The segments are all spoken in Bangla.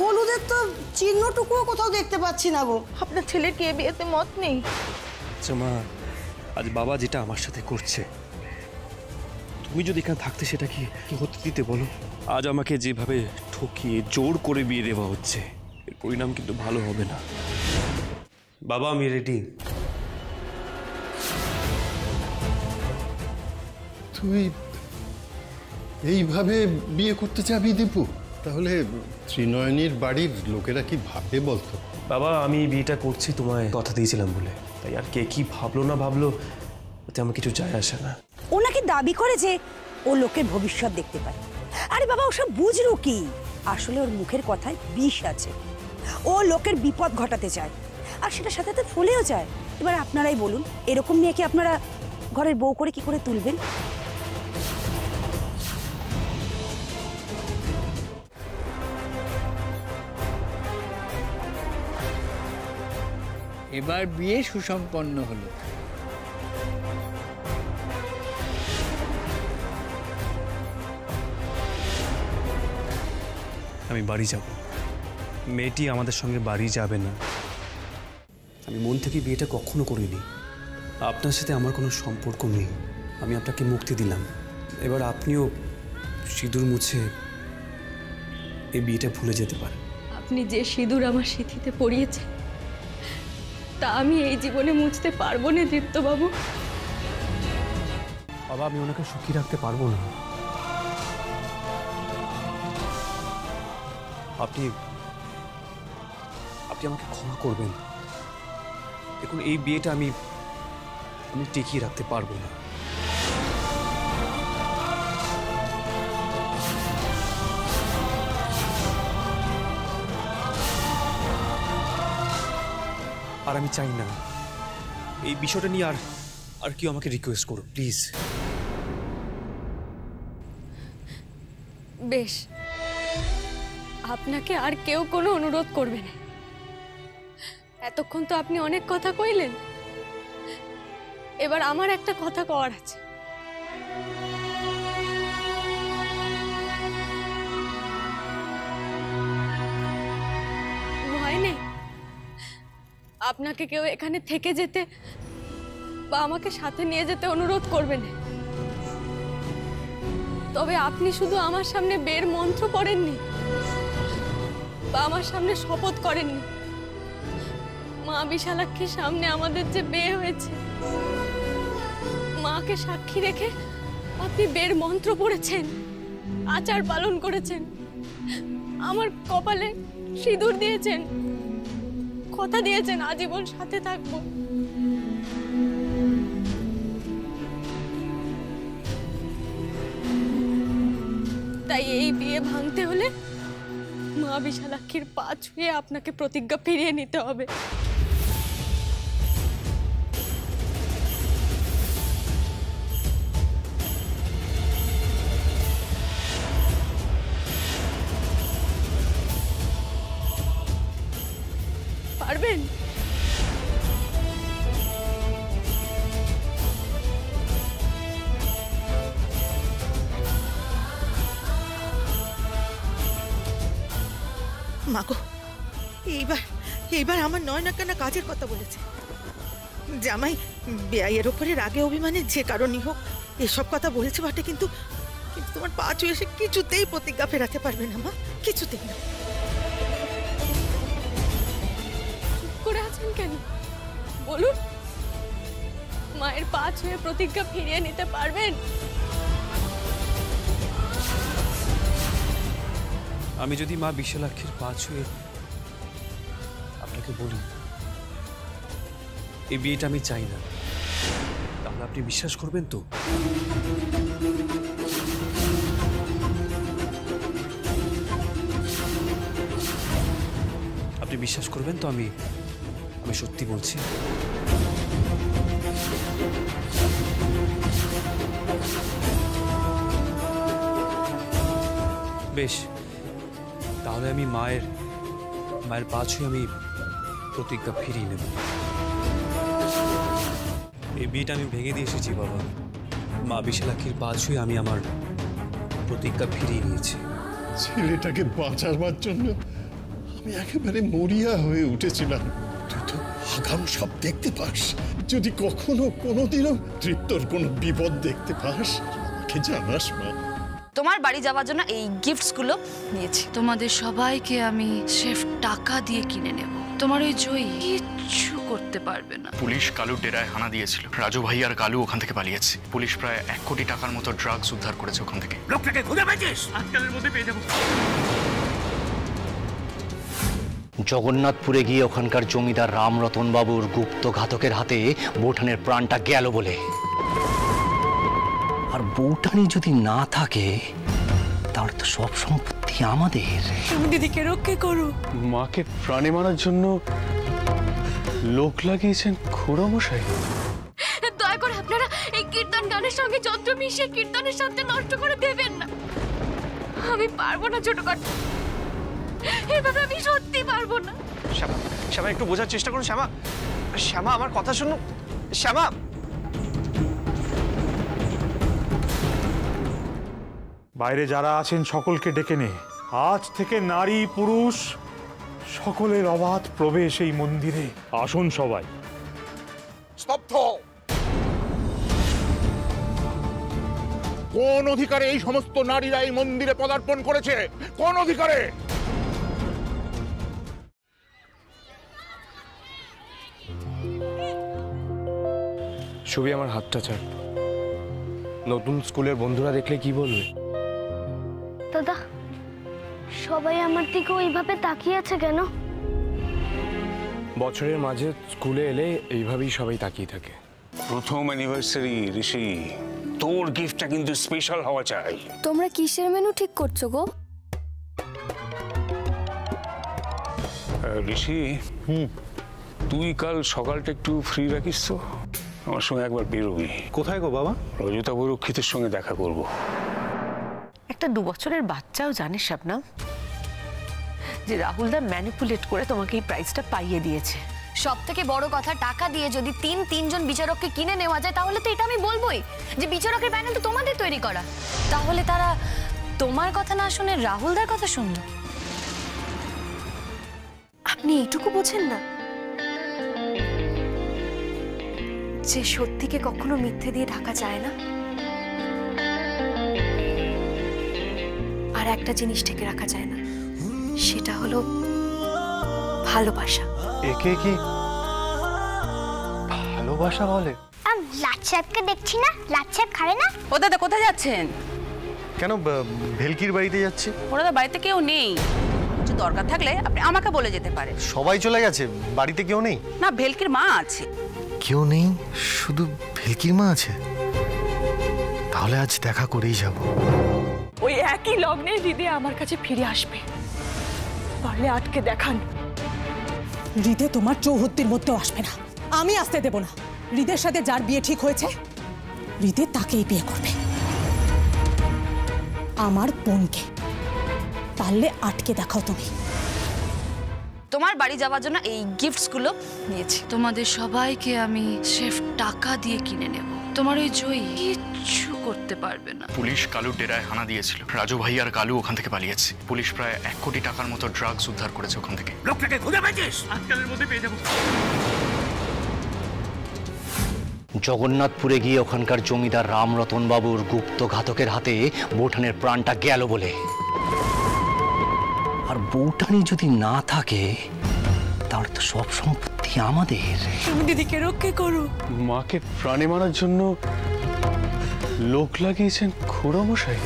হলুদের তো চিহ্নটুকুও কোথাও দেখতে পাচ্ছি না গো। আপনার ছেলের কি এ বিয়েতে মত নেই? মা, আজ বাবা যেটা আমার সাথে করছে, তুমি যদি এখানে থাকতে সেটা কি হতে দিতে বলো? আজ আমাকে যেভাবে ঠকিয়ে জোর করে বিয়ে দেওয়া হচ্ছে, এর পরিণাম কিন্তু ভালো হবে না। বাবা, আমি রেডি। তুই এইভাবে বিয়ে করতে চাবি দীপু? তাহলে ত্রিনয়নীর বাড়ির লোকেরা কি ভাববে বলতো? বাবা, আমি এই বিয়েটা করছি তোমায় কথা দিয়েছিলাম বলে, তাই আর কে কি ভাবলো না ভাবলো ওতে আমার কিছু যায় আসে না। ও নাকি দাবি করে যে ও লোকের ভবিষ্যৎ দেখতে পায়। আরে বাবা, ওসব বুঝলো কি? আসলে ওর মুখের কথায় বিষ আছে। ও লোকের বিপদ ঘটাতে চায়, আর সেটার সাথে তো ফলেও যায়। এবার আপনারাই বলুন, এরকম মেয়েকে আপনারা ঘরের বউ করে কি করে তুলবেন? এবার বিয়ে সুসম্পন্ন হলো। আমি বাড়ি যাব। মেয়েটি আমাদের সঙ্গে বাড়ি যাবে না। আমি মন থেকে বিয়েটা কখনো করিনি। আপনার সাথে আমার কোনো সম্পর্ক নেই। আমি আপনাকে মুক্তি দিলাম, এবার আপনিও সিঁদুর মুছে এই বিয়েটা ভুলে যেতে পারেন। আপনি যে সিঁদুর আমার সিঁথিতে পরিয়েছেন তা আমি এই জীবনে মুছতে পারবো না দীপ্তবাবু। বাবা, আমি ওনাকে সুখী রাখতে পারবো না। আপনি আমাকে ক্ষমা করবেন। দেখুন, এই বিয়েটা আমি টিকিয়ে রাখতে পারবো না। আর আমি চাই না এই বিষয়টা নিয়ে আর কেউ আমাকে রিকোয়েস্ট করো, প্লিজ। বেশ, আপনাকে আর কেউ কোনো অনুরোধ করবে না। এতক্ষণ তো আপনি অনেক কথা কইলেন, এবার আমার একটা কথা কওয়ার আছে। ভয় নেই? আপনাকে কেউ এখানে থেকে যেতে বা আমাকে সাথে নিয়ে যেতে অনুরোধ করবে না। তবে আপনি শুধু আমার সামনে বের মন্ত্র পড়েননি বা আমার সামনে শপথ করেননি। মা বিশালাক্ষীর সামনে আমাদের যে বিয়ে হয়েছে, মাকে সাক্ষী রেখে আপনি বের মন্ত্র পড়েছেন, আচার পালন করেছেন, আমার কপালে সিঁদুর দিয়েছেন, কথা দিয়েছেন আজীবন সাথে থাকবো। তাই এই বিয়ে ভাঙতে হলে মা বিশালাক্ষীর পা ছুঁয়ে আপনাকে প্রতিজ্ঞা ফিরিয়ে নিতে হবে। পারবেন? মাগো, এইবার আমার নয়নাকানা কাজের কথা বলেছে। জামাই বেআইয়ের ওপরে রাগে অভিমানে যে কারণই হোক এসব কথা বলেছে বটে, কিন্তু তোমার পা ছুঁয়ে এসে কিছুতেই প্রতিজ্ঞা ফেরাতে পারবে না মা, কিছুতেই না। চুপ করে আছেন কেন? বলুন, মায়ের পা ছুঁয়ে প্রতিজ্ঞা ফিরিয়ে নিতে পারবেন? আমি যদি মা বিশালাক্ষীর পা ছুঁয়ে আপনাকে বলি এই বিয়েটা আমি চাই না, তাহলে আপনি বিশ্বাস করবেন তো? আপনি বিশ্বাস করবেন তো আমি সত্যি বলছি? বেশ, তাহলে আমি মায়ের পা ছুঁয়ে আমি প্রতিজ্ঞা ফিরিয়ে নেব। এই বিয়েটা আমি ভেঙে দিয়ে এসেছি বাবা। মা বিশালাক্ষীর পা ছুঁয়ে আমি আমার প্রতিজ্ঞা ফিরিয়ে নিয়েছি। ছেলেটাকে বাঁচাবার জন্য আমি একেবারে মরিয়া হয়ে উঠেছিলাম। তুই তো আগাম সব দেখতে পাস। যদি কখনো কোনোদিনও তৃপ্তর কোনো বিপদ দেখতে পাস আমাকে জানাস মা। তোমার বাড়ি যাওয়ার জন্য এই গিফটসগুলো নিয়েছি। তোমাদের সবাইকে আমি সেফ টাকা দিয়ে কিনে নেব। তোমার ওই জয়ী কিচ্ছু করতে পারবে না। পুলিশ কালুর ডেরায় হানা দিয়েছিল। রাজু ভাই আর কালু ওখান থেকে পালিয়েছে। পুলিশ প্রায় 1 কোটি টাকার মতো ড্রাগস উদ্ধার করেছে ওখান থেকে। লোকটাকে খুঁজে পেয়েছিস? আজকালের মধ্যে পেয়ে যাবো। জগন্নাথপুরে গিয়ে ওখানকার জমিদার রামরতন বাবুর গুপ্ত ঘাতকের হাতে বৌঠানের প্রাণটা গেল বলে। আর বৌঠানি যদি না থাকে তাহলে তো সব সম্পত্তি আমাদের। তুমি দিদিকে রক্ষা করো। মাকে প্রাণে মারার জন্য লোক লাগিয়েছেন খুড়ামশাই। দয়া করে আপনারা এই কীর্তন গানের সঙ্গে যন্ত্র মিশিয়ে কীর্তনের সাথে নষ্ট করে দেবেন না। আমি পারবো না ছোট কর, এভাবে আমি সত্যি পারবো না। শ্যামা, শ্যামা একটু বোঝার চেষ্টা করুন। শ্যামা, শ্যামা আমার কথা শুনুন। শ্যামা, বাইরে যারা আছেন সকলকে ডেকে নে। আজ থেকে নারী পুরুষ সকলের অবাধ প্রবেশ এই মন্দিরে। আসুন সবাই। স্তব্ধ! কোন অধিকারে এই সমস্ত নারীরা এই মন্দিরে পদার্পণ করেছে? কোন অধিকারে? ছবি আমার হাতটা ছাড়। নতুন স্কুলের বন্ধুরা দেখলে কি বলবে? দাদা, সবাই আমার দিকে ওইভাবে তাকিয়ে আছে কেন? বছরের মাঝে স্কুলে এলে এইভাবেই সবাই তাকিয়ে থাকে। প্রথম অ্যানিভার্সারি ঋষি, তোর গিফটটা কিন্তু স্পেশাল হওয়া চাই। তোমরা কিসের মেনু ঠিক করছো গো? ঋষি, তুই কাল সকালটা একটু ফ্রি রাখিস তো? আমার সঙ্গে একবার বেরোবি। কোথায় গো বাবা? রজতা বরক্ষিতের সঙ্গে দেখা করব। একটা 2 বছরের বাচ্চাও জানে শাবনাম যে রাহুলদা ম্যানিপুলেট করে তোমাকে এই প্রাইজটা পাইয়ে দিয়েছে। সব থেকে বড় কথা, টাকা দিয়ে যদি তিনজন বিচারককে কিনে নেওয়া যায় তাহলে তো এটা আমি বলবোই যে বিচারকের প্যানেল তো তোমাদের তৈরি করা। তাহলে তারা তোমার কথা না শুনে রাহুলদার কথা শুনলো। আপনি এইটুকু বোঝেন না যে সত্যিকে কখনো মিথ্যে দিয়ে ঢাকা যায় না, আর একটা জিনিস ঢেকে রাখা যায় না, সেটা হলো ভালোবাসা। একে কি ভালোবাসা বলে? লাট সাহেবকে দেখছি না, লাট সাহেব খাবে না? ও দাদা কোথায় যাচ্ছেন? কেন ভেলকির বাড়িতে যাচ্ছি। ওরা বাড়িতে কেউ নেই। কিছু দরকার থাকলে আপনি আমাকে বলে যেতে পারেন। সবাই চলে গেছে, বাড়িতে কেউ নেই। না, ভেলকির মা আছে। কেউ নেই, শুধু ভেলকির মা আছে। তাহলে আজ দেখা করেই যাব। ওই একই লগ্নে হৃদয় আমার কাছে ফিরে আসবে। পারলে আটকে দেখান। হৃদয় তোমার চৌহদ্দির মধ্যেও আসবে না, আমি আসতে দেব না। হৃদয়ের সাথে যার বিয়ে ঠিক হয়েছে, হৃদয় তাকেই বিয়ে করবে, আমার বোনকে। পারলে আটকে দেখাও তুমি। তোমার বাড়ি যাওয়ার জন্য এই গিফটসগুলো নিয়েছি। তোমাদের সবাইকে আমি সেফ টাকা দিয়ে কিনে নেব। তোমার ওই জয়ী কিচ্ছু করতে পারবে না। পুলিশ কালুর ডেরায় হানা দিয়েছিল। রাজু ভাই আর কালু ওখান থেকে পালিয়েছে। পুলিশ প্রায় 1 কোটি টাকার মতো ড্রাগস উদ্ধার করেছে ওখান থেকে। লোকটাকে খুঁজে পেয়েছিস? আজকালের মধ্যে পেয়ে যাবো। জগন্নাথপুরে গিয়ে ওখানকার জমিদার রামরতন বাবুর গুপ্ত ঘাতকের হাতে বৌঠানের প্রাণটা গেল বলে। আর বৌঠানি যদি না থাকে তাহলে তো সব সম্পত্তি আমাদের। তুমি দিদিকে রক্ষা করো। মাকে প্রাণে মারার জন্য লোক লাগিয়েছেন খুড়ামশাই।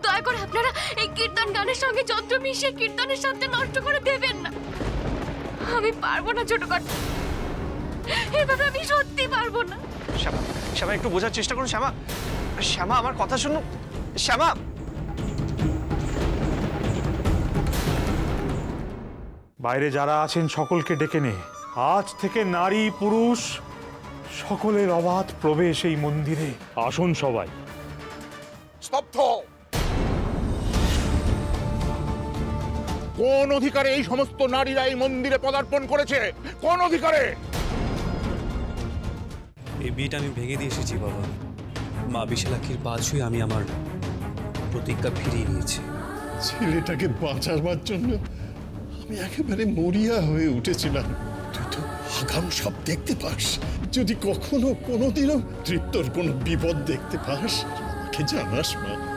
দয়া করে আপনারা এই কীর্তন গানের সঙ্গে যন্ত্র মিশিয়ে কীর্তনের সাথে নষ্ট করে দেবেন না। আমি পারবো না ছোট কর, এভাবে আমি সত্যি পারবো না। শ্যামা, শ্যামা একটু বোঝার চেষ্টা করুন। শ্যামা, শ্যামা আমার কথা শুনুন। শ্যামা, বাইরে যারা আছেন সকলকে ডেকে নে। আজ থেকে নারী পুরুষ সকলের অবাধ প্রবেশ এই মন্দিরে। আসুন সবাই। স্তব্ধ! কোন অধিকারে এই সমস্ত নারীরা এই মন্দিরে পদার্পণ করেছে? কোন অধিকারে? এই বিয়েটা আমি ভেঙে দিয়ে এসেছি বাবা। মা বিশালাক্ষীর পা ছুঁয়ে আমি আমার প্রতিজ্ঞা ফিরিয়ে নিয়েছি। ছেলেটাকে বাঁচাবার জন্য আমি একেবারে মরিয়া হয়ে উঠেছিলাম। তুই তো আগাম সব দেখতে পাস। যদি কখনো কোনোদিনও তৃপ্তর কোনো বিপদ দেখতে পাস আমাকে জানাস মা।